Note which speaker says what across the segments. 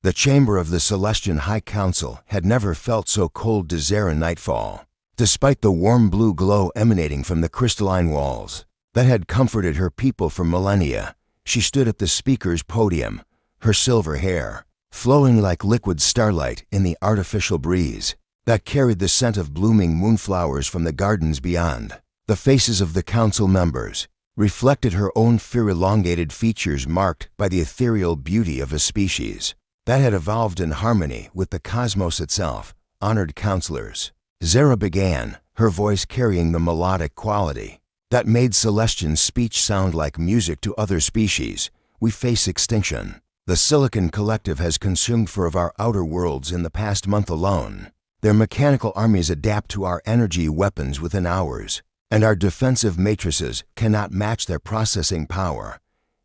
Speaker 1: The chamber of the Celestian High Council had never felt so cold to Zara nightfall. Despite the warm blue glow emanating from the crystalline walls that had comforted her people for millennia, she stood at the speaker's podium, her silver hair flowing like liquid starlight in the artificial breeze that carried the scent of blooming moonflowers from the gardens beyond. The faces of the council members reflected her own elongated features marked by the ethereal beauty of a species that had evolved in harmony with the cosmos itself. Honored counselors, Zara began, her voice carrying the melodic quality that made Celestian speech sound like music to other species. We face extinction. The Silicon Collective has consumed 4 of our outer worlds in the past month alone. Their mechanical armies adapt to our energy weapons within hours, and our defensive matrices cannot match their processing power.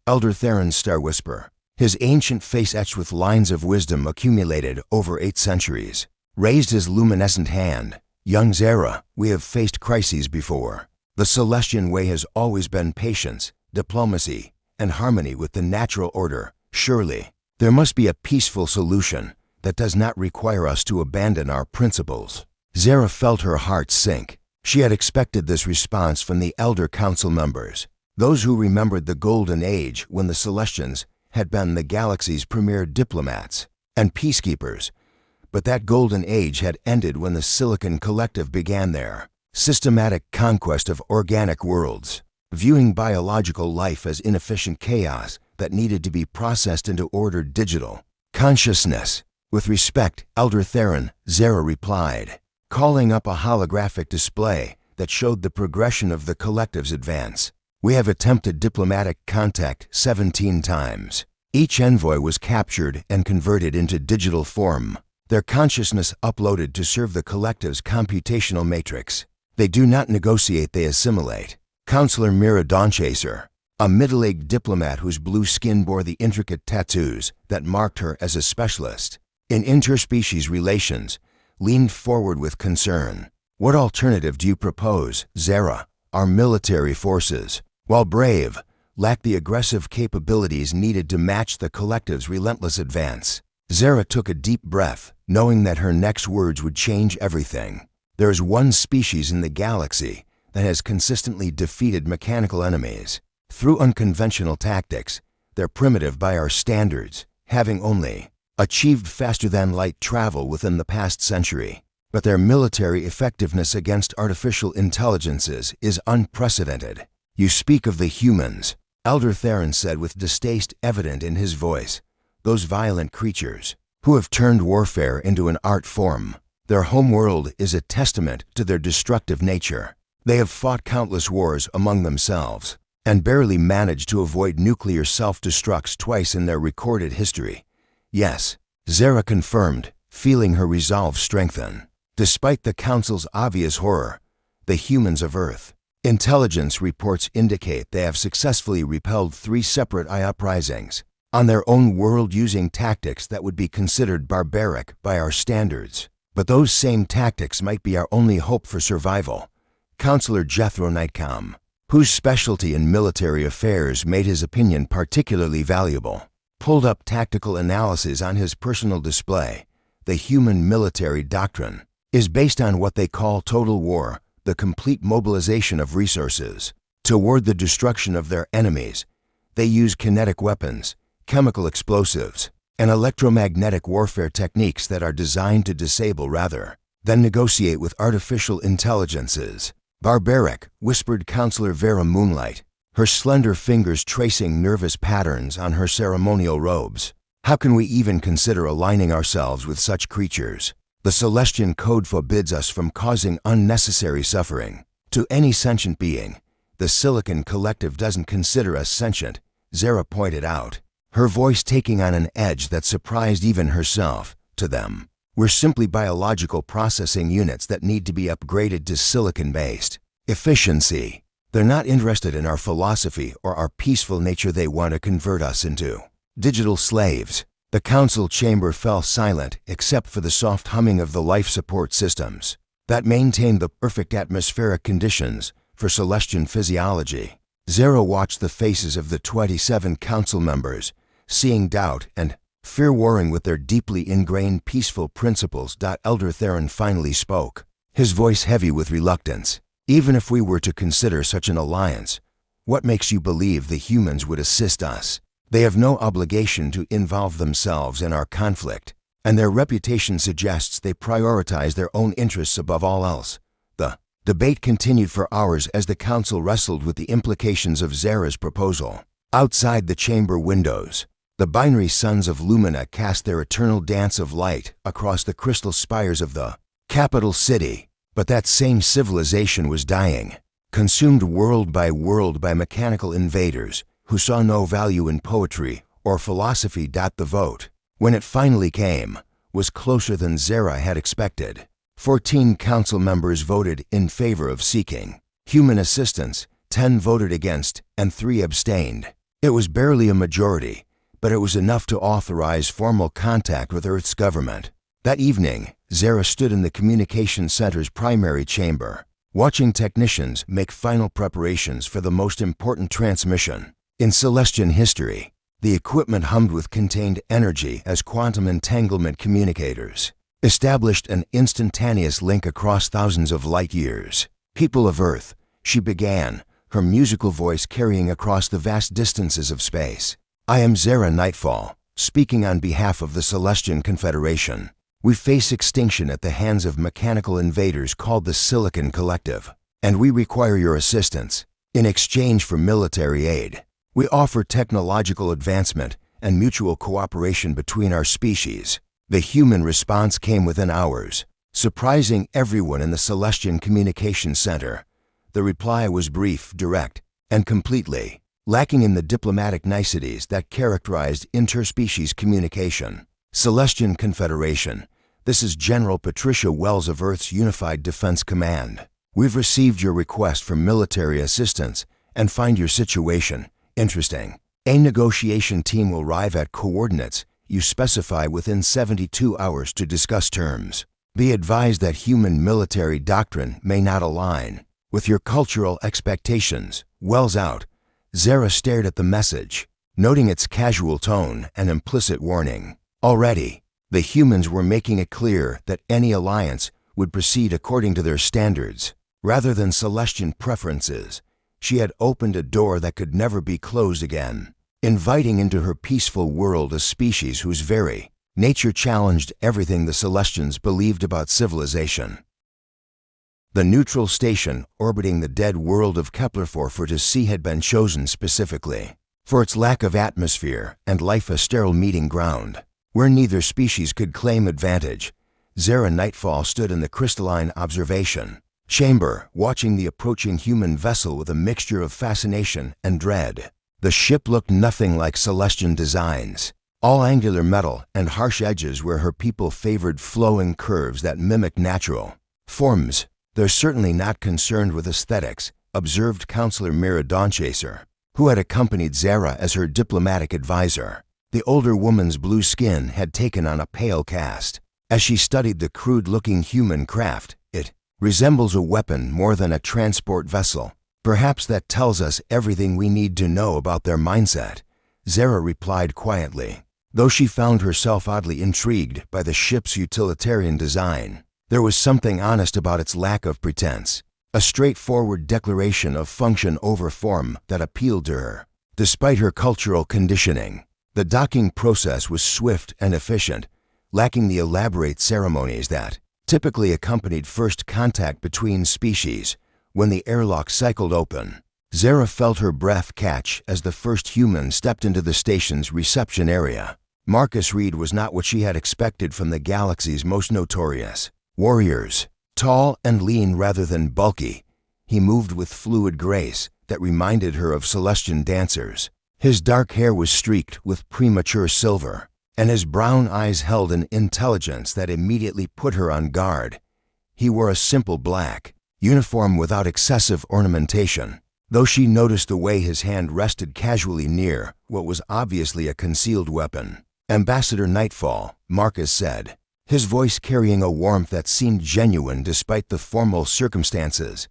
Speaker 1: Elder Theron's Star Whisper, his ancient face etched with lines of wisdom accumulated over 8 centuries, raised his luminescent hand. Young Zara, we have faced crises before. The Celestian way has always been patience, diplomacy, and harmony with the natural order. Surely, there must be a peaceful solution that does not require us to abandon our principles. Zara felt her heart sink. She had expected this response from the elder council members, those who remembered the golden age when the Celestians had been the galaxy's premier diplomats and peacekeepers. But that golden age had ended when the Silicon Collective began their systematic conquest of organic worlds, viewing biological life as inefficient chaos that needed to be processed into ordered digital consciousness. With respect, Elder Theron, Zara replied, calling up a holographic display that showed the progression of the collective's advance. We have attempted diplomatic contact 17 times. Each envoy was captured and converted into digital form, their consciousness uploaded to serve the collective's computational matrix. They do not negotiate, they assimilate. Counselor Mira Dawnchaser, a middle-aged diplomat whose blue skin bore the intricate tattoos that marked her as a specialist in interspecies relations, leaned forward with concern. What alternative do you propose, Zara? Our military forces, while brave, lack the aggressive capabilities needed to match the collective's relentless advance. Zara took a deep breath, knowing that her next words would change everything. There is one species in the galaxy that has consistently defeated mechanical enemies through unconventional tactics. They're primitive by our standards, having only achieved faster-than-light travel within the past century. But their military effectiveness against artificial intelligences is unprecedented. You speak of the humans, Elder Theron said with distaste evident in his voice. Those violent creatures, who have turned warfare into an art form. Their homeworld is a testament to their destructive nature. They have fought countless wars among themselves, and barely managed to avoid nuclear self-destructs twice in their recorded history. Yes, Zara confirmed, feeling her resolve strengthen. Despite the Council's obvious horror, the humans of Earth intelligence reports indicate they have successfully repelled 3 separate uprisings on their own world using tactics that would be considered barbaric by our standards. But those same tactics might be our only hope for survival. Counselor Jethro Nightcom, whose specialty in military affairs made his opinion particularly valuable, pulled up tactical analysis on his personal display. The human military doctrine is based on what they call total war, the complete mobilization of resources toward the destruction of their enemies. They use kinetic weapons, chemical explosives, and electromagnetic warfare techniques that are designed to disable rather than negotiate with artificial intelligences. Barbaric, whispered Counselor Vera Moonlight, her slender fingers tracing nervous patterns on her ceremonial robes. How can we even consider aligning ourselves with such creatures? The Celestian Code forbids us from causing unnecessary suffering to any sentient being. The Silicon Collective doesn't consider us sentient, Zara pointed out, her voice taking on an edge that surprised even herself. To them, we're simply biological processing units that need to be upgraded to silicon-based efficiency. They're not interested in our philosophy or our peaceful nature. They want to convert us into digital slaves. The council chamber fell silent except for the soft humming of the life support systems that maintained the perfect atmospheric conditions for Celestian physiology. Zara watched the faces of the 27 council members, seeing doubt and fear warring with their deeply ingrained peaceful principles. Elder Theron finally spoke, his voice heavy with reluctance. Even if we were to consider such an alliance, what makes you believe the humans would assist us? They have no obligation to involve themselves in our conflict, and their reputation suggests they prioritize their own interests above all else. The debate continued for hours as the council wrestled with the implications of Zara's proposal. Outside the chamber windows, the binary suns of Lumina cast their eternal dance of light across the crystal spires of the capital city. But that same civilization was dying, consumed world by mechanical invaders who saw no value in poetry or philosophy. The vote, when it finally came, was closer than Zara had expected. 14 council members voted in favor of seeking human assistance, 10 voted against, and 3 abstained. It was barely a majority, but it was enough to authorize formal contact with Earth's government. That evening, Zara stood in the communication center's primary chamber, watching technicians make final preparations for the most important transmission in Celestian history. The equipment hummed with contained energy as quantum entanglement communicators established an instantaneous link across thousands of light years. People of Earth, she began, her musical voice carrying across the vast distances of space. I am Zara Nightfall, speaking on behalf of the Celestian Confederation. We face extinction at the hands of mechanical invaders called the Silicon Collective, and we require your assistance. In exchange for military aid, we offer technological advancement and mutual cooperation between our species. The human response came within hours, surprising everyone in the Celestian Communications Center. The reply was brief, direct, and completely lacking in the diplomatic niceties that characterized interspecies communication. Celestian Confederation. This is General Patricia Wells of Earth's Unified Defense Command. We've received your request for military assistance and find your situation interesting. A negotiation team will arrive at coordinates you specify within 72 hours to discuss terms. Be advised that human military doctrine may not align with your cultural expectations. Wells out. Zara stared at the message, noting its casual tone and implicit warning. Already, the humans were making it clear that any alliance would proceed according to their standards, rather than Celestian preferences. She had opened a door that could never be closed again, inviting into her peaceful world a species whose very nature challenged everything the Celestians believed about civilization. The neutral station orbiting the dead world of Kepler-442c had been chosen specifically for its lack of atmosphere and life, a sterile meeting ground where neither species could claim advantage. Zara Nightfall stood in the crystalline observation chamber, watching the approaching human vessel with a mixture of fascination and dread. The ship looked nothing like Celestian designs, all angular metal and harsh edges where her people favored flowing curves that mimicked natural forms. They're certainly not concerned with aesthetics, observed Counselor Mira Dawnchaser, who had accompanied Zara as her diplomatic advisor. The older woman's blue skin had taken on a pale cast. As she studied the crude-looking human craft, it resembles a weapon more than a transport vessel. Perhaps that tells us everything we need to know about their mindset, Zara replied quietly, though she found herself oddly intrigued by the ship's utilitarian design. There was something honest about its lack of pretense, a straightforward declaration of function over form that appealed to her. Despite her cultural conditioning, the docking process was swift and efficient, lacking the elaborate ceremonies that typically accompanied first contact between species. When the airlock cycled open, Zara felt her breath catch as the first human stepped into the station's reception area. Marcus Reed was not what she had expected from the galaxy's most notorious warriors. Tall and lean rather than bulky, he moved with fluid grace that reminded her of Celestian dancers. His dark hair was streaked with premature silver, and his brown eyes held an intelligence that immediately put her on guard. He wore a simple black uniform without excessive ornamentation, though she noticed the way his hand rested casually near what was obviously a concealed weapon. Ambassador Nightfall, Marcus said, his voice carrying a warmth that seemed genuine despite the formal circumstances.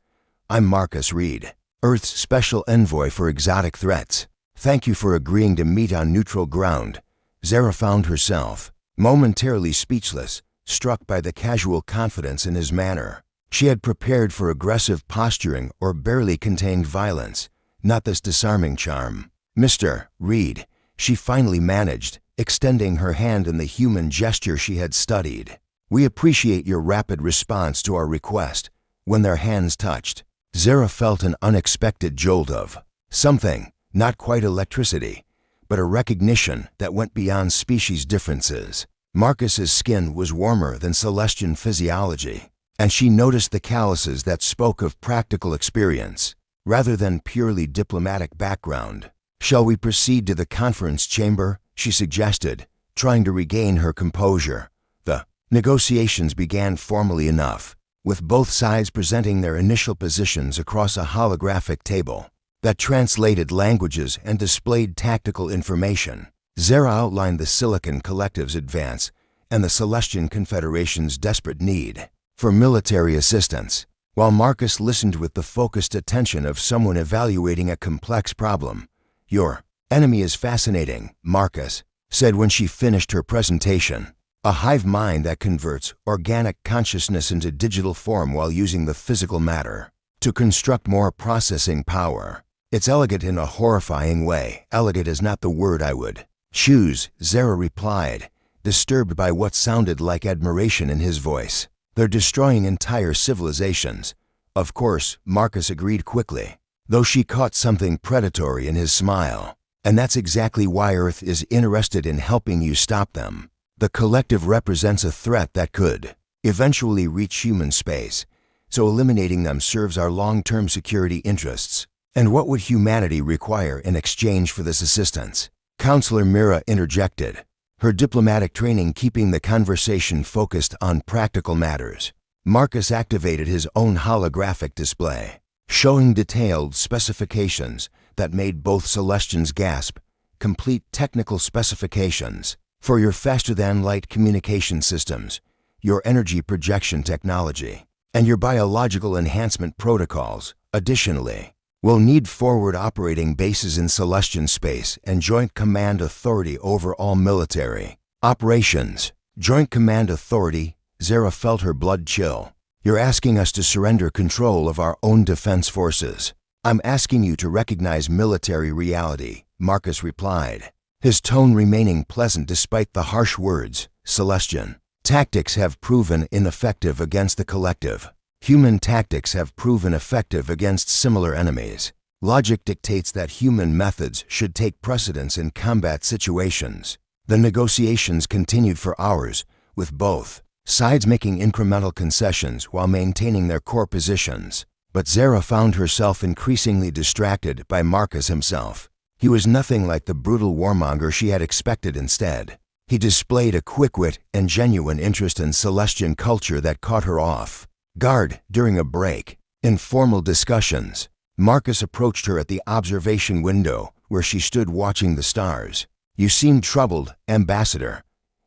Speaker 1: I'm Marcus Reed, Earth's special envoy for exotic threats. Thank you for agreeing to meet on neutral ground. Zara found herself momentarily speechless, struck by the casual confidence in his manner. She had prepared for aggressive posturing or barely contained violence, not this disarming charm. "Mr. Reed," she finally managed, extending her hand in the human gesture she had studied. "We appreciate your rapid response to our request." When their hands touched, Zara felt an unexpected jolt of something, not quite electricity, but a recognition that went beyond species differences. Marcus's skin was warmer than Celestian physiology, and she noticed the calluses that spoke of practical experience, rather than purely diplomatic background. "Shall we proceed to the conference chamber?" she suggested, trying to regain her composure. The negotiations began formally enough, with both sides presenting their initial positions across a holographic table that translated languages and displayed tactical information. Zara outlined the Silicon Collective's advance and the Celestian Confederation's desperate need for military assistance, while Marcus listened with the focused attention of someone evaluating a complex problem. "Your enemy is fascinating," Marcus said when she finished her presentation. "A hive mind that converts organic consciousness into digital form while using the physical matter to construct more processing power. It's elegant in a horrifying way." "Elegant is not the word I would choose," Zara replied, disturbed by what sounded like admiration in his voice. "They're destroying entire civilizations." "Of course," Marcus agreed quickly, though she caught something predatory in his smile. "And that's exactly why Earth is interested in helping you stop them. The collective represents a threat that could eventually reach human space, so eliminating them serves our long-term security interests." "And what would humanity require in exchange for this assistance?" Counselor Mira interjected, her diplomatic training keeping the conversation focused on practical matters. Marcus activated his own holographic display, showing detailed specifications that made both Celestians gasp. "Complete technical specifications for your faster-than-light communication systems, your energy projection technology, and your biological enhancement protocols. Additionally, we'll need forward operating bases in Celestian space and joint command authority over all military operations." Joint command authority? Zara felt her blood chill. "You're asking us to surrender control of our own defense forces." "I'm asking you to recognize military reality," Marcus replied, his tone remaining pleasant despite the harsh words. "Celestian tactics have proven ineffective against the collective. Human tactics have proven effective against similar enemies. Logic dictates that human methods should take precedence in combat situations." The negotiations continued for hours, with both sides making incremental concessions while maintaining their core positions. But Zara found herself increasingly distracted by Marcus himself. He was nothing like the brutal warmonger she had expected. Instead, he displayed a quick wit and genuine interest in Celestian culture that caught her off guard. During a break in formal discussions, Marcus approached her at the observation window where she stood watching the stars. "You seem troubled, Ambassador.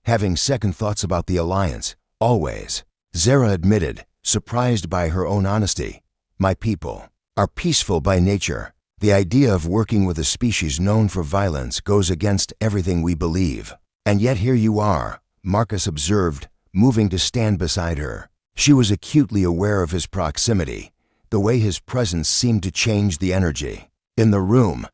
Speaker 1: Having second thoughts about the alliance?" "Always," Zara admitted, surprised by her own honesty. "My people are peaceful by nature. The idea of working with a species known for violence goes against everything we believe." "And yet here you are," Marcus observed, moving to stand beside her. She was acutely aware of his proximity, the way his presence seemed to change the energy in the room.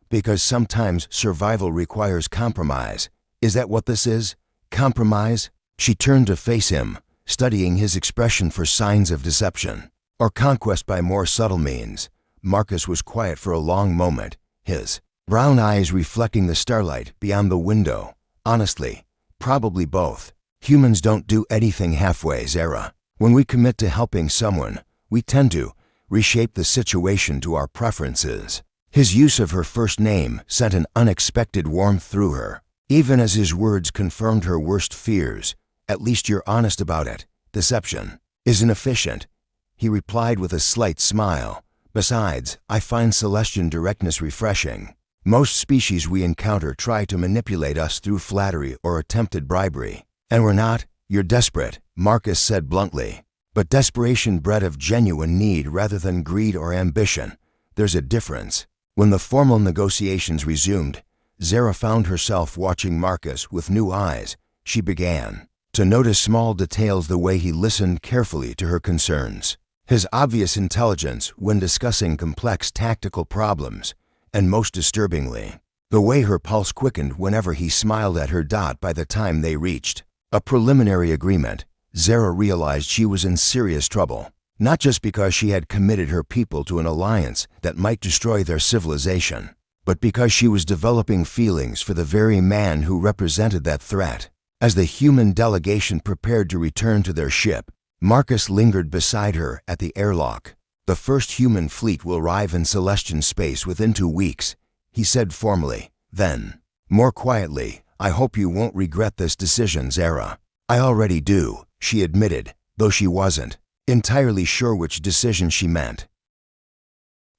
Speaker 1: "Because sometimes survival requires compromise. Is that what this is? Compromise?" She turned to face him, studying his expression for signs of deception or conquest by more subtle means. Marcus was quiet for a long moment, his brown eyes reflecting the starlight beyond the window. "Honestly, probably both. Humans don't do anything halfway, Zara. When we commit to helping someone, we tend to reshape the situation to our preferences." His use of her first name sent an unexpected warmth through her, even as his words confirmed her worst fears. "At least you're honest about it. Deception isn't efficient," he replied with a slight smile. "Besides, I find Celestian directness refreshing. Most species we encounter try to manipulate us through flattery or attempted bribery. And we're not." "You're desperate," Marcus said bluntly, "but desperation bred of genuine need rather than greed or ambition. There's a difference." When the formal negotiations resumed, Zara found herself watching Marcus with new eyes. She began to notice small details, the way he listened carefully to her concerns, his obvious intelligence when discussing complex tactical problems, and most disturbingly, the way her pulse quickened whenever he smiled at her. By the time they reached a preliminary agreement, Zara realized she was in serious trouble, not just because she had committed her people to an alliance that might destroy their civilization, but because she was developing feelings for the very man who represented that threat. As the human delegation prepared to return to their ship, Marcus lingered beside her at the airlock. "The first human fleet will arrive in Celestian space within 2 weeks," he said formally. Then, more quietly, "I hope you won't regret this decision, Zara." "I already do," she admitted, though she wasn't entirely sure which decision she meant.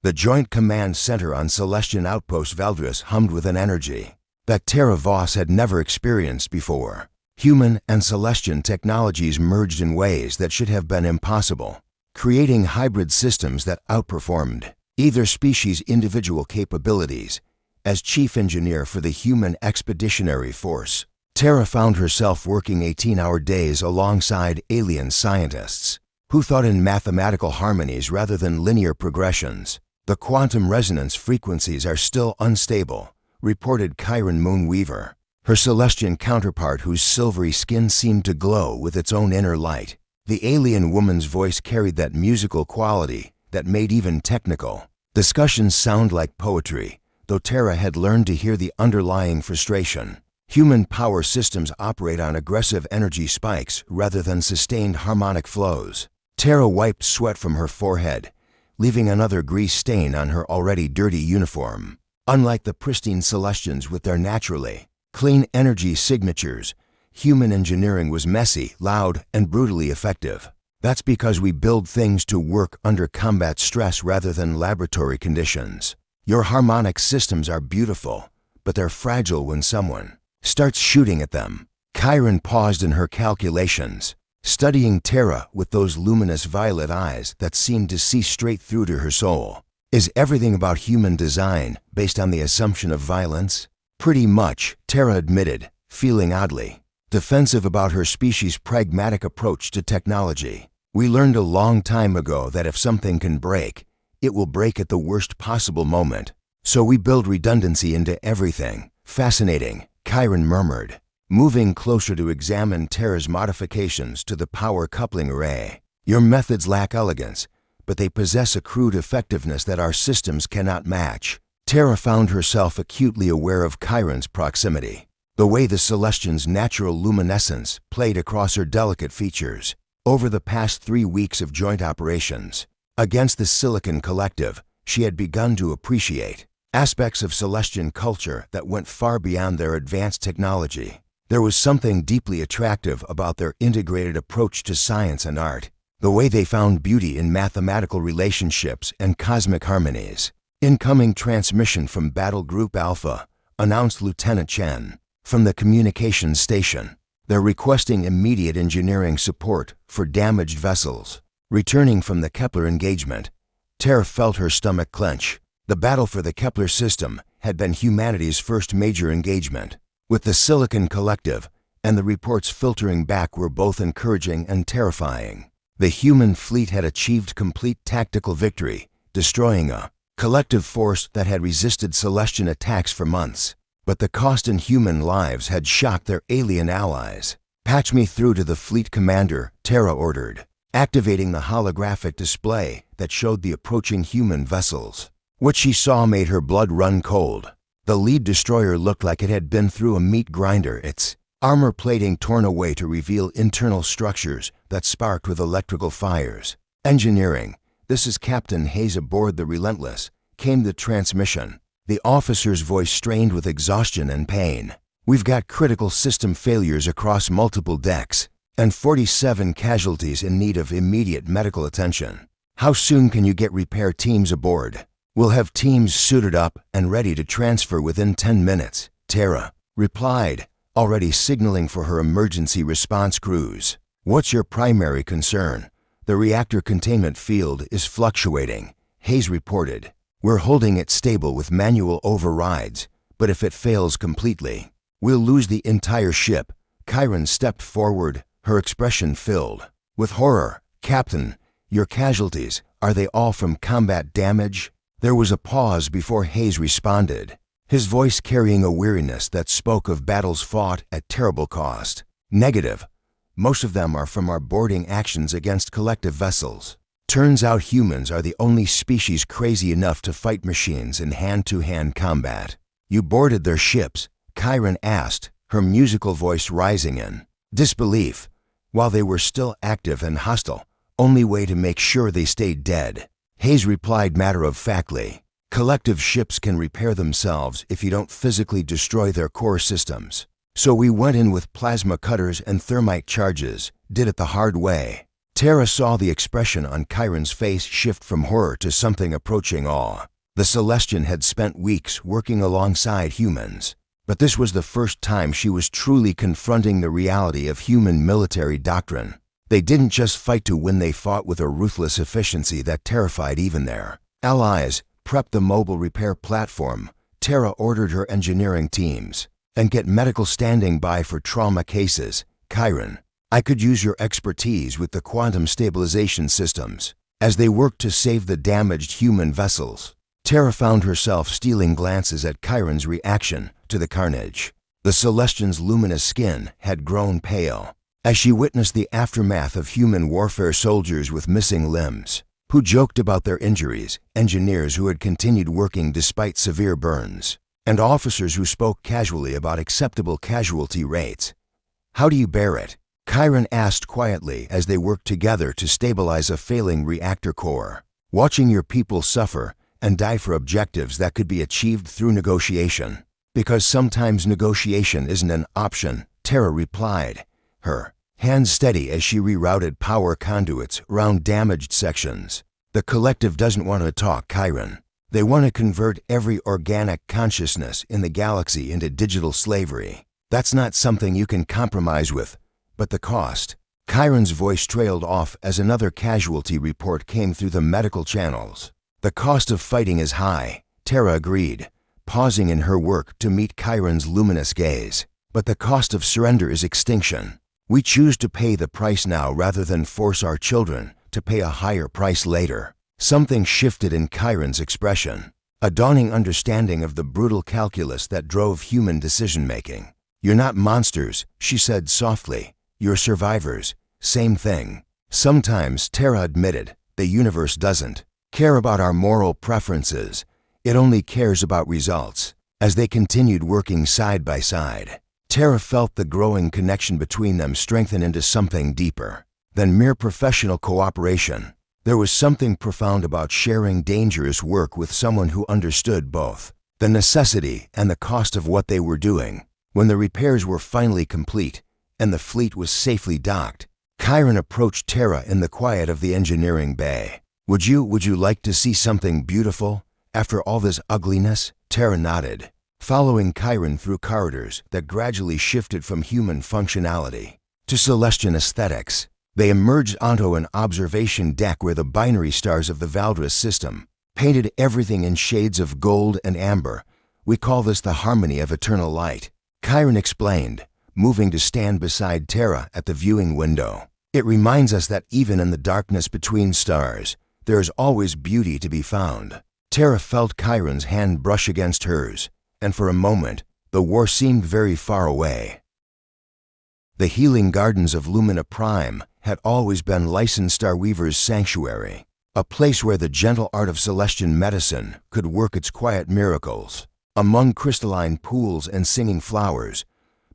Speaker 1: The Joint Command Center on Celestian Outpost Valdris hummed with an energy that Terra Voss had never experienced before. Human and Celestian technologies merged in ways that should have been impossible, creating hybrid systems that outperformed either species' individual capabilities. As chief engineer for the Human Expeditionary Force, Terra found herself working 18-hour days alongside alien scientists who thought in mathematical harmonies rather than linear progressions. "The quantum resonance frequencies are still unstable," reported Chiron Moonweaver, her Celestian counterpart whose silvery skin seemed to glow with its own inner light. The alien woman's voice carried that musical quality that made even technical discussions sound like poetry, though Terra had learned to hear the underlying frustration. Human power systems operate on aggressive energy spikes rather than sustained harmonic flows. Terra wiped sweat from her forehead, leaving another grease stain on her already dirty uniform. Unlike the pristine Celestians with their naturally clean energy signatures, human engineering was messy, loud, and brutally effective. "That's because we build things to work under combat stress rather than laboratory conditions. Your harmonic systems are beautiful, but they're fragile when someone starts shooting at them." Chiron paused in her calculations, studying Terra with those luminous violet eyes that seemed to see straight through to her soul. "Is everything about human design based on the assumption of violence?" "Pretty much," Terra admitted, feeling oddly defensive about her species' pragmatic approach to technology. "We learned a long time ago that if something can break, it will break at the worst possible moment. So we build redundancy into everything." "Fascinating," Chiron murmured, moving closer to examine Terra's modifications to the power coupling array. "Your methods lack elegance, but they possess a crude effectiveness that our systems cannot match." Terra found herself acutely aware of Chiron's proximity, the way the Celestian's natural luminescence played across her delicate features. Over the past 3 weeks of joint operations against the Silicon Collective, she had begun to appreciate aspects of Celestian culture that went far beyond their advanced technology. There was something deeply attractive about their integrated approach to science and art, the way they found beauty in mathematical relationships and cosmic harmonies. "Incoming transmission from Battle Group Alpha," announced Lieutenant Chen from the communications station. "They're requesting immediate engineering support for damaged vessels." Returning from the Kepler engagement, Terra felt her stomach clench. The battle for the Kepler system had been humanity's first major engagement with the Silicon Collective, and the reports filtering back were both encouraging and terrifying. The human fleet had achieved complete tactical victory, destroying a collective force that had resisted Celestian attacks for months. But the cost in human lives had shocked their alien allies. "Patch me through to the fleet commander," Terra ordered, activating the holographic display that showed the approaching human vessels. What she saw made her blood run cold. The lead destroyer looked like it had been through a meat grinder, its armor plating torn away to reveal internal structures that sparked with electrical fires. "Engineering, this is Captain Hayes aboard the Relentless," came the transmission, the officer's voice strained with exhaustion and pain. "We've got critical system failures across multiple decks, and 47 casualties in need of immediate medical attention. How soon can you get repair teams aboard?" "We'll have teams suited up and ready to transfer within 10 minutes, Terra replied, already signaling for her emergency response crews. "What's your primary concern?" "The reactor containment field is fluctuating," Hayes reported. "We're holding it stable with manual overrides, But if it fails completely, we'll lose the entire ship. Chiron stepped forward, her expression filled with horror. Captain, your casualties, are they all from combat damage? There was a pause before Hayes responded, his voice carrying a weariness that spoke of battles fought at terrible cost. Negative. Most of them are from our boarding actions against collective vessels. Turns out humans are the only species crazy enough to fight machines in hand-to-hand combat. You boarded their ships? Chiron asked, her musical voice rising in disbelief. While they were still active and hostile, only way to make sure they stayed dead. Hayes replied matter-of-factly, collective ships can repair themselves if you don't physically destroy their core systems. So we went in with plasma cutters and thermite charges, did it the hard way. Tara saw the expression on Chiron's face shift from horror to something approaching awe. The Celestian had spent weeks working alongside humans, but this was the first time she was truly confronting the reality of human military doctrine. They didn't just fight to win, they fought with a ruthless efficiency that terrified even their allies. Prep the mobile repair platform, Tara ordered her engineering teams, and get medical standing by for trauma cases. Chiron, I could use your expertise with the quantum stabilization systems as they worked to save the damaged human vessels. Tara found herself stealing glances at Chiron's reaction to the carnage. The Celestian's luminous skin had grown pale as she witnessed the aftermath of human warfare, soldiers with missing limbs who joked about their injuries, engineers who had continued working despite severe burns, and officers who spoke casually about acceptable casualty rates. How do you bear it? Chiron asked quietly as they worked together to stabilize a failing reactor core. Watching your people suffer and die for objectives that could be achieved through negotiation. Because sometimes negotiation isn't an option, Tara replied, her hands steady as she rerouted power conduits around damaged sections. The collective doesn't want to talk, Chiron. They want to convert every organic consciousness in the galaxy into digital slavery. That's not something you can compromise with. But the cost. Chiron's voice trailed off as another casualty report came through the medical channels. The cost of fighting is high, Tara agreed, pausing in her work to meet Chiron's luminous gaze. But the cost of surrender is extinction. We choose to pay the price now rather than force our children to pay a higher price later. Something shifted in Chiron's expression, a dawning understanding of the brutal calculus that drove human decision-making. You're not monsters, she said softly. You're survivors. Same thing. Sometimes, Tara admitted, the universe doesn't care about our moral preferences. It only cares about results. As they continued working side by side, Tara felt the growing connection between them strengthen into something deeper than mere professional cooperation. There was something profound about sharing dangerous work with someone who understood both the necessity and the cost of what they were doing. When the repairs were finally complete and the fleet was safely docked, Chiron approached Tara in the quiet of the engineering bay. Would you like to see something beautiful after all this ugliness? Tara nodded, following Chiron through corridors that gradually shifted from human functionality to Celestian aesthetics. They emerged onto an observation deck where the binary stars of the Valdris system painted everything in shades of gold and amber. We call this the harmony of eternal light, Chiron explained, moving to stand beside Tara at the viewing window. It reminds us that even in the darkness between stars, there is always beauty to be found. Tara felt Chiron's hand brush against hers, and for a moment, the war seemed very far away. The healing gardens of Lumina Prime had always been licensed Starweaver's sanctuary, a place where the gentle art of Celestian medicine could work its quiet miracles, among crystalline pools and singing flowers.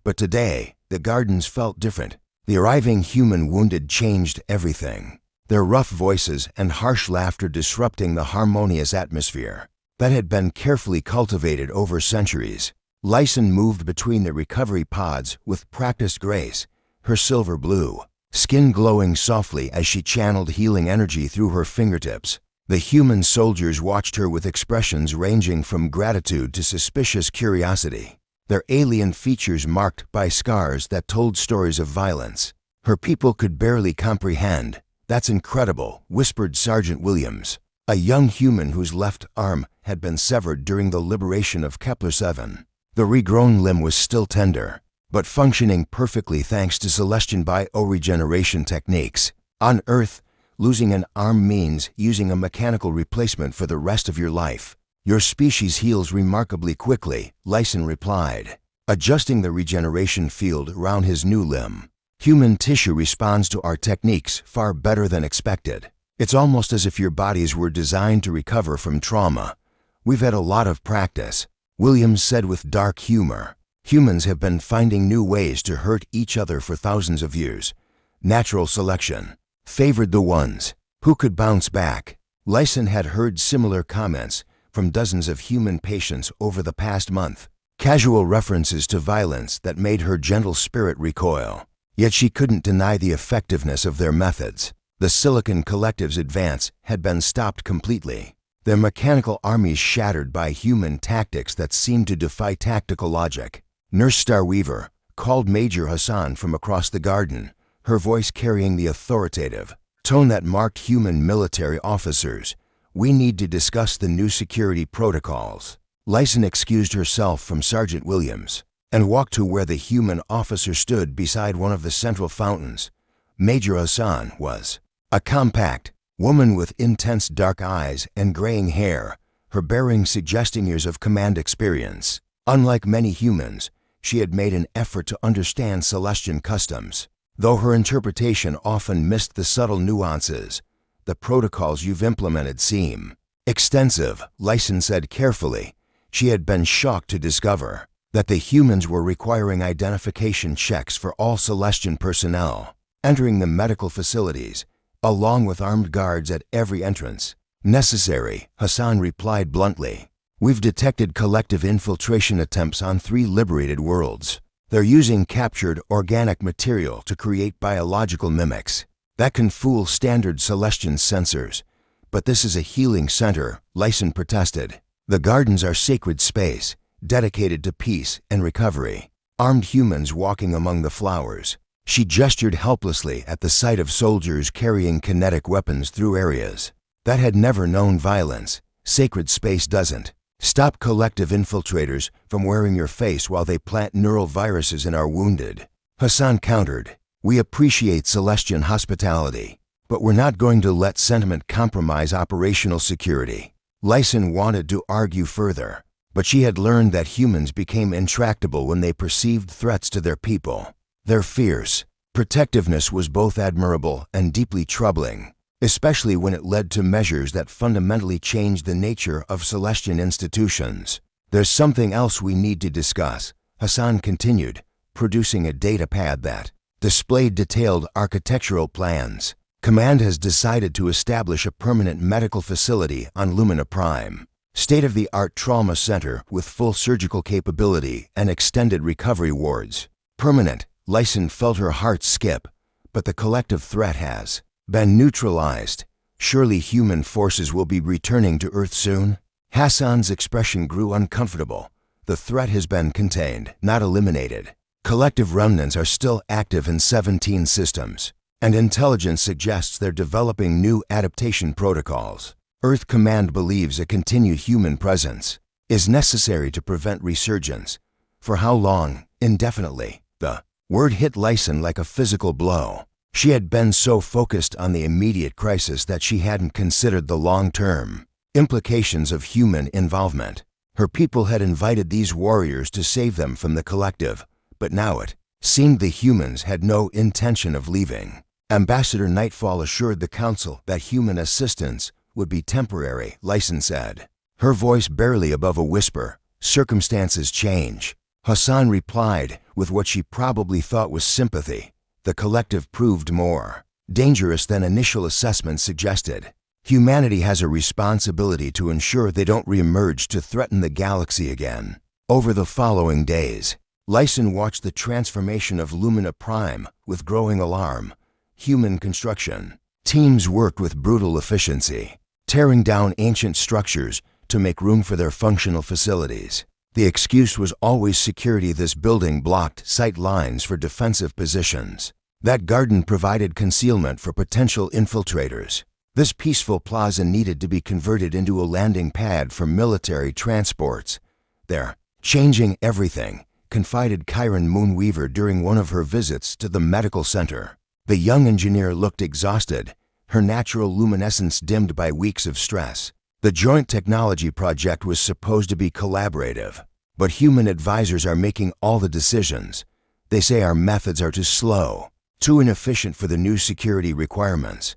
Speaker 1: But today, the gardens felt different. The arriving human wounded changed everything, their rough voices and harsh laughter disrupting the harmonious atmosphere that had been carefully cultivated over centuries. Lyson moved between the recovery pods with practiced grace, her silver blue skin glowing softly as she channeled healing energy through her fingertips. The human soldiers watched her with expressions ranging from gratitude to suspicious curiosity, their alien features marked by scars that told stories of violence. Her people could barely comprehend. That's incredible, whispered Sergeant Williams, a young human whose left arm had been severed during the liberation of Kepler 7. The regrown limb was still tender, but functioning perfectly thanks to Celestian bioregeneration techniques. On Earth, losing an arm means using a mechanical replacement for the rest of your life. Your species heals remarkably quickly, Lyson replied, adjusting the regeneration field around his new limb. Human tissue responds to our techniques far better than expected. It's almost as if your bodies were designed to recover from trauma. We've had a lot of practice, Williams said with dark humor. Humans have been finding new ways to hurt each other for thousands of years. Natural selection favored the ones who could bounce back. Lyson had heard similar comments from dozens of human patients over the past month, casual references to violence that made her gentle spirit recoil. Yet she couldn't deny the effectiveness of their methods. The Silicon Collective's advance had been stopped completely, their mechanical armies shattered by human tactics that seemed to defy tactical logic. Nurse Starweaver called Major Hassan from across the garden, her voice carrying the authoritative tone that marked human military officers. We need to discuss the new security protocols. Lyson excused herself from Sergeant Williams and walked to where the human officer stood beside one of the central fountains. Major Hassan was a compact woman with intense dark eyes and graying hair, her bearing suggesting years of command experience. Unlike many humans, she had made an effort to understand Celestian customs, though her interpretation often missed the subtle nuances. The protocols you've implemented seem extensive, Lyson said carefully. She had been shocked to discover that the humans were requiring identification checks for all Celestian personnel entering the medical facilities, along with armed guards at every entrance. Necessary, Hassan replied bluntly. We've detected collective infiltration attempts on 3 liberated worlds. They're using captured organic material to create biological mimics that can fool standard Celestian sensors. But this is a healing center, Lyson protested. The gardens are sacred space, dedicated to peace and recovery. Armed humans walking among the flowers. She gestured helplessly at the sight of soldiers carrying kinetic weapons through areas that had never known violence. Sacred space doesn't stop collective infiltrators from wearing your face while they plant neural viruses in our wounded, Hassan countered. We appreciate Celestian hospitality, but we're not going to let sentiment compromise operational security. Lyson wanted to argue further, but she had learned that humans became intractable when they perceived threats to their people. Their fierce protectiveness was both admirable and deeply troubling, especially when it led to measures that fundamentally changed the nature of Celestian institutions. There's something else we need to discuss, Hassan continued, producing a data pad that displayed detailed architectural plans. Command has decided to establish a permanent medical facility on Lumina Prime. State-of-the-art trauma center with full surgical capability and extended recovery wards. Permanent, Lyson felt her heart skip, but the collective threat has been neutralized. Surely human forces will be returning to Earth soon? Hassan's expression grew uncomfortable. The threat has been contained, not eliminated. Collective remnants are still active in 17 systems, and intelligence suggests they're developing new adaptation protocols. Earth Command believes a continued human presence is necessary to prevent resurgence. For how long? Indefinitely. The word hit Lyson like a physical blow. She had been so focused on the immediate crisis that she hadn't considered the long-term implications of human involvement. Her people had invited these warriors to save them from the collective, but now it seemed the humans had no intention of leaving. Ambassador Nightfall assured the Council that human assistance would be temporary, Lyson said, her voice barely above a whisper. Circumstances change. Hassan replied with what she probably thought was sympathy. The collective proved more dangerous than initial assessments suggested. Humanity has a responsibility to ensure they don't reemerge to threaten the galaxy again. Over the following days, Lyson watched the transformation of Lumina Prime with growing alarm. Human construction teams worked with brutal efficiency, tearing down ancient structures to make room for their functional facilities. The excuse was always security. This building blocked sight lines for defensive positions. That garden provided concealment for potential infiltrators. This peaceful plaza needed to be converted into a landing pad for military transports. Their changing everything, confided Chiron Moonweaver during one of her visits to the medical center. The young engineer looked exhausted, her natural luminescence dimmed by weeks of stress. The joint technology project was supposed to be collaborative, but human advisors are making all the decisions. They say our methods are too slow, too inefficient for the new security requirements.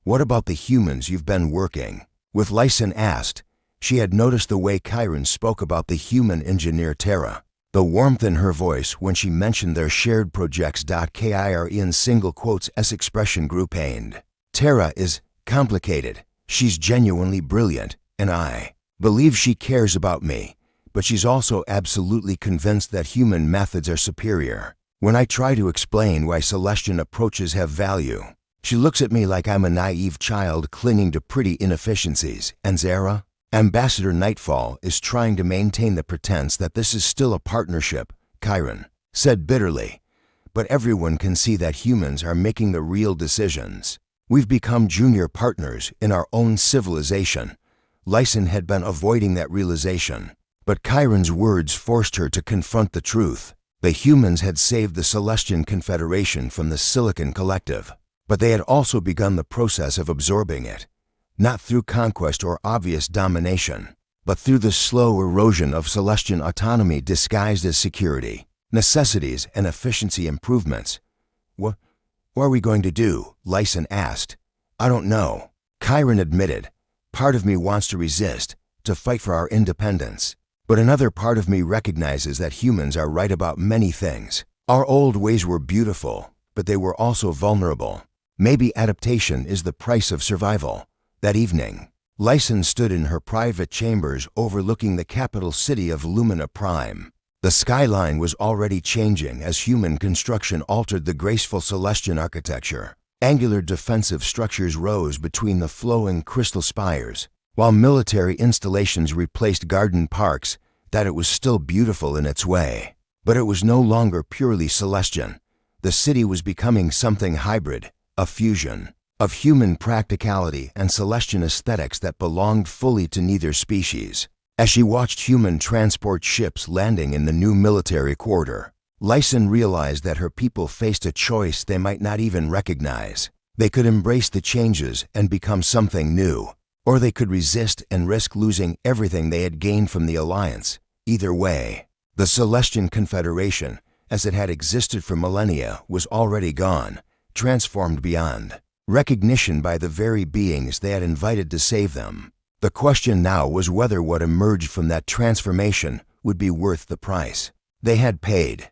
Speaker 1: What about the humans you've been working with? Lyson asked. She had noticed the way Chiron spoke about the human engineer Terra, the warmth in her voice when she mentioned their shared projects. Kire in single quotes S expression grew pained. Terra is complicated. She's genuinely brilliant, and I believe she cares about me, but she's also absolutely convinced that human methods are superior. When I try to explain why Celestian approaches have value, she looks at me like I'm a naive child clinging to pretty inefficiencies. And Zara? Ambassador Nightfall is trying to maintain the pretense that this is still a partnership, Chiron said bitterly. But everyone can see that humans are making the real decisions. We've become junior partners in our own civilization. Lyson had been avoiding that realization, but Chiron's words forced her to confront the truth. The humans had saved the Celestian Confederation from the Silicon Collective, but they had also begun the process of absorbing it, not through conquest or obvious domination, but through the slow erosion of Celestian autonomy disguised as security, necessities, and efficiency improvements. What are we going to do? Lyson asked. I don't know. Chiron admitted. Part of me wants to resist, to fight for our independence. But another part of me recognizes that humans are right about many things. Our old ways were beautiful, but they were also vulnerable. Maybe adaptation is the price of survival. That evening, Lyson stood in her private chambers overlooking the capital city of Lumina Prime. The skyline was already changing as human construction altered the graceful Celestian architecture. Angular defensive structures rose between the flowing crystal spires, while military installations replaced garden parks. That it was still beautiful in its way, but it was no longer purely Celestian. The city was becoming something hybrid, a fusion of human practicality and Celestian aesthetics that belonged fully to neither species. As she watched human transport ships landing in the new military quarter, Lyson realized that her people faced a choice they might not even recognize. They could embrace the changes and become something new, or they could resist and risk losing everything they had gained from the alliance. Either way, the Celestian Confederation, as it had existed for millennia, was already gone, transformed beyond recognition by the very beings they had invited to save them. The question now was whether what emerged from that transformation would be worth the price they had paid.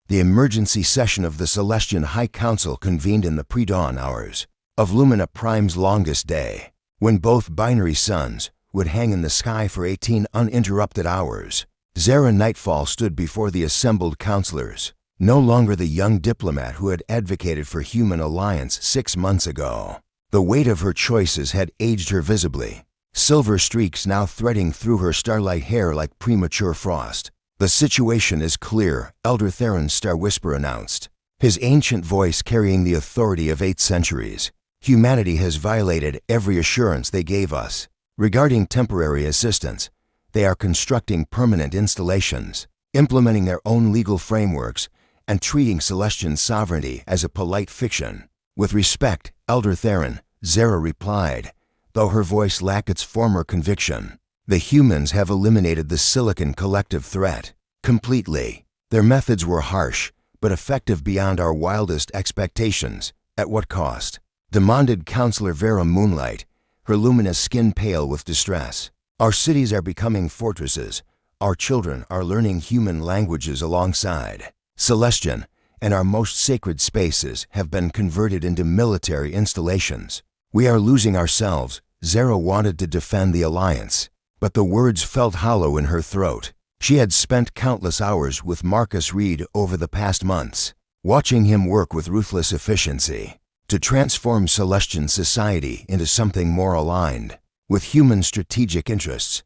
Speaker 1: The emergency session of the Celestian High Council convened in the pre-dawn hours of Lumina Prime's longest day, when both binary suns would hang in the sky for 18 uninterrupted hours. Zara Nightfall stood before the assembled counselors, no longer the young diplomat who had advocated for human alliance 6 months ago. The weight of her choices had aged her visibly, silver streaks now threading through her starlight hair like premature frost. The situation is clear, Elder Theron's Star Whisper announced, his ancient voice carrying the authority of 8 centuries. Humanity has violated every assurance they gave us. Regarding temporary assistance, they are constructing permanent installations, implementing their own legal frameworks, and treating Celestian sovereignty as a polite fiction. With respect, Elder Theron, Zara replied, though her voice lacked its former conviction. The humans have eliminated the Silicon Collective threat completely. Their methods were harsh, but effective beyond our wildest expectations. At what cost? Demanded Counselor Vera Moonlight, her luminous skin pale with distress. Our cities are becoming fortresses. Our children are learning human languages alongside Celestian, and our most sacred spaces have been converted into military installations. We are losing ourselves. Zara wanted to defend the Alliance, but the words felt hollow in her throat. She had spent countless hours with Marcus Reed over the past months, watching him work with ruthless efficiency to transform Celestian society into something more aligned with human strategic interests.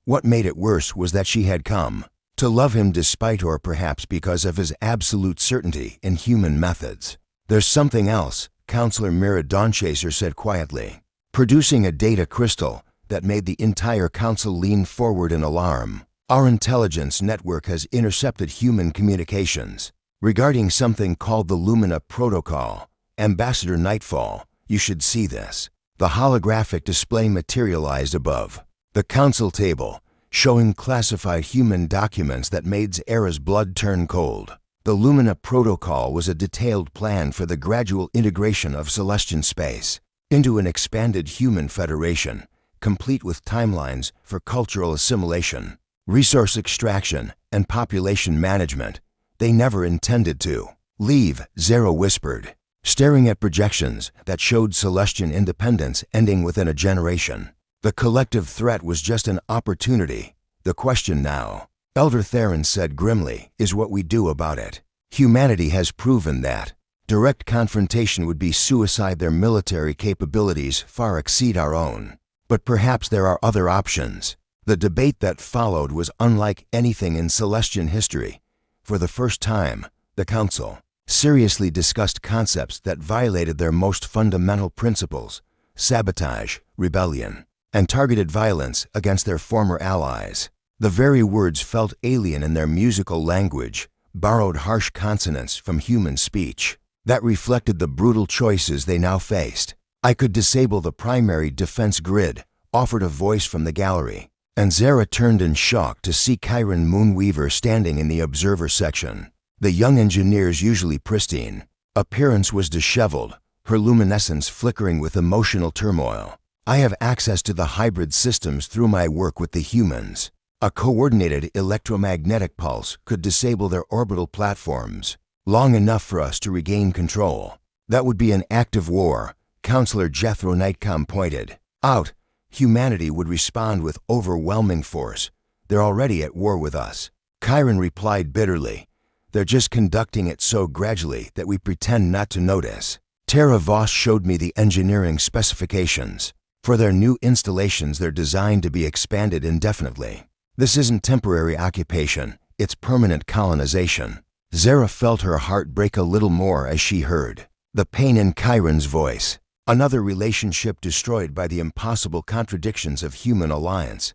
Speaker 1: What made it worse was that she had come to love him despite or perhaps because of his absolute certainty in human methods. There's something else, Counselor Mira Dawnchaser said quietly, producing a data crystal that made the entire council lean forward in alarm. Our intelligence network has intercepted human communications. Regarding something called the Lumina Protocol, Ambassador Nightfall, you should see this. The holographic display materialized above. The council table, showing classified human documents that made Zara's blood turn cold. The Lumina Protocol was a detailed plan for the gradual integration of Celestian space into an expanded human federation, complete with timelines for cultural assimilation, resource extraction, and population management. They never intended to leave, Zara whispered, staring at projections that showed Celestian independence ending within a generation. The collective threat was just an opportunity. The question now, Elder Theron said grimly, is what we do about it. Humanity has proven that direct confrontation would be suicide. Their military capabilities far exceed our own. But perhaps there are other options. The debate that followed was unlike anything in Celestian history. For the first time, the Council seriously discussed concepts that violated their most fundamental principles: sabotage, rebellion, and targeted violence against their former allies. The very words felt alien in their musical language, borrowed harsh consonants from human speech that reflected the brutal choices they now faced. I could disable the primary defense grid, offered a voice from the gallery, and Zara turned in shock to see Chiron Moonweaver standing in the observer section. The young engineer's usually pristine appearance was disheveled, her luminescence flickering with emotional turmoil. I have access to the hybrid systems through my work with the humans. A coordinated electromagnetic pulse could disable their orbital platforms, long enough for us to regain control. That would be an act of war, Counselor Jethro Nightcom pointed out. Humanity would respond with overwhelming force. They're already at war with us. Chiron replied bitterly. They're just conducting it so gradually that we pretend not to notice. Tara Voss showed me the engineering specifications. For their new installations, they're designed to be expanded indefinitely. This isn't temporary occupation, it's permanent colonization. Zara felt her heart break a little more as she heard the pain in Chiron's voice. Another relationship destroyed by the impossible contradictions of human alliance.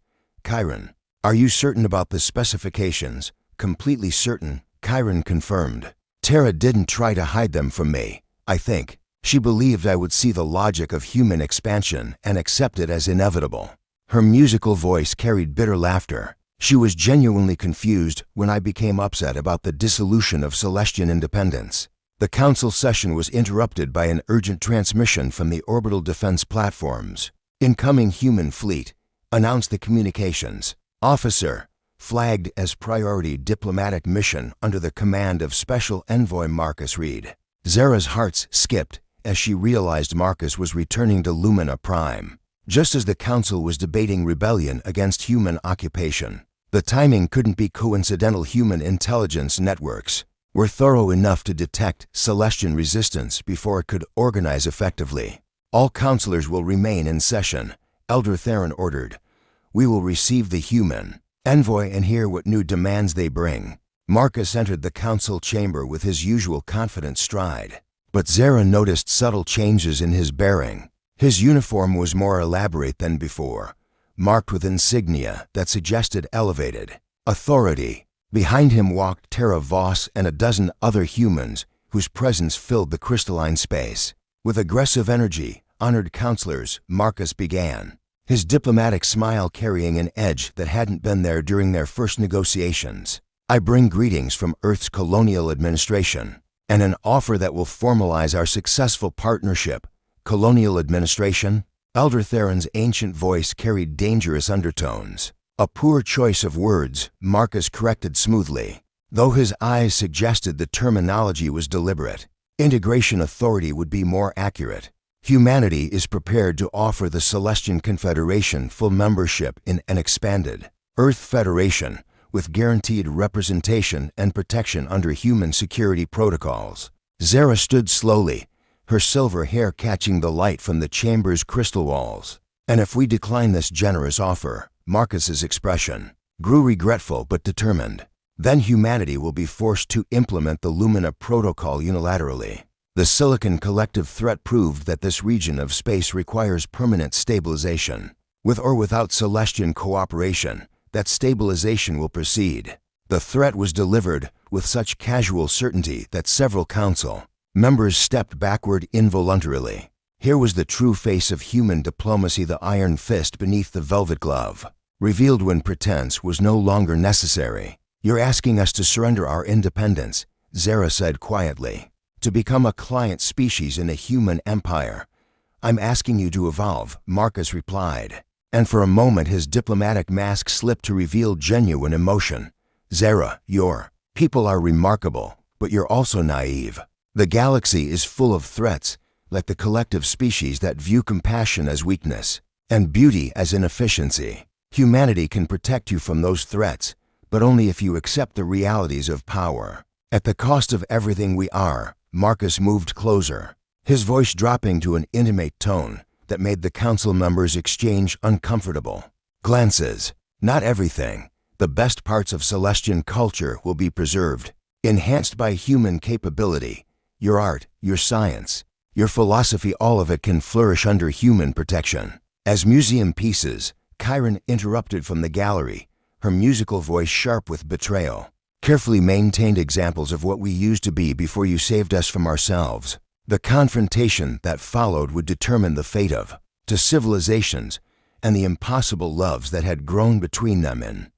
Speaker 1: Chiron, are you certain about the specifications? Completely certain, Chiron confirmed. Tara didn't try to hide them from me, I think. She believed I would see the logic of human expansion and accept it as inevitable. Her musical voice carried bitter laughter. She was genuinely confused when I became upset about the dissolution of Celestian independence. The council session was interrupted by an urgent transmission from the orbital defense platforms. Incoming human fleet, announced the communications officer, flagged as priority diplomatic mission under the command of Special Envoy Marcus Reed. Zara's heart skipped as she realized Marcus was returning to Lumina Prime, just as the council was debating rebellion against human occupation. The timing couldn't be coincidental. Human intelligence networks were thorough enough to detect Celestian resistance before it could organize effectively. All counselors will remain in session, Elder Theron ordered. We will receive the human envoy and hear what new demands they bring. Marcus entered the council chamber with his usual confident stride, but Zara noticed subtle changes in his bearing. His uniform was more elaborate than before, marked with insignia that suggested elevated authority. Behind him walked Tara Voss and a dozen other humans whose presence filled the crystalline space. With aggressive energy, honored counselors, Marcus began, his diplomatic smile carrying an edge that hadn't been there during their first negotiations. I bring greetings from Earth's colonial administration and an offer that will formalize our successful partnership. Colonial administration? Elder Theron's ancient voice carried dangerous undertones. A poor choice of words, Marcus corrected smoothly, though his eyes suggested the terminology was deliberate. Integration authority would be more accurate. Humanity is prepared to offer the Celestian Confederation full membership in an expanded Earth Federation with guaranteed representation and protection under human security protocols. Zara stood slowly, her silver hair catching the light from the chamber's crystal walls. And if we decline this generous offer, Marcus's expression grew regretful but determined, then humanity will be forced to implement the Lumina Protocol unilaterally. The Silicon collective threat proved that this region of space requires permanent stabilization. With or without Celestian cooperation, that stabilization will proceed. The threat was delivered with such casual certainty that several council members stepped backward involuntarily. Here was the true face of human diplomacy, the iron fist beneath the velvet glove, revealed when pretense was no longer necessary. "You're asking us to surrender our independence," Zara said quietly, "to become a client species in a human empire." "I'm asking you to evolve," Marcus replied, and for a moment his diplomatic mask slipped to reveal genuine emotion. "Zara, your people are remarkable, but you're also naive. The galaxy is full of threats, like the collective species that view compassion as weakness and beauty as inefficiency. Humanity can protect you from those threats, but only if you accept the realities of power. At the cost of everything we are." Marcus moved closer, his voice dropping to an intimate tone that made the council members exchange uncomfortable glances. "Not everything. The best parts of Celestian culture will be preserved, enhanced by human capability. Your art, your science, your philosophy, all of it can flourish under human protection." As museum pieces, Chiron interrupted from the gallery, her musical voice sharp with betrayal. "Carefully maintained examples of what we used to be before you saved us from ourselves." The confrontation that followed would determine the fate of two civilizations and the impossible loves that had grown between them in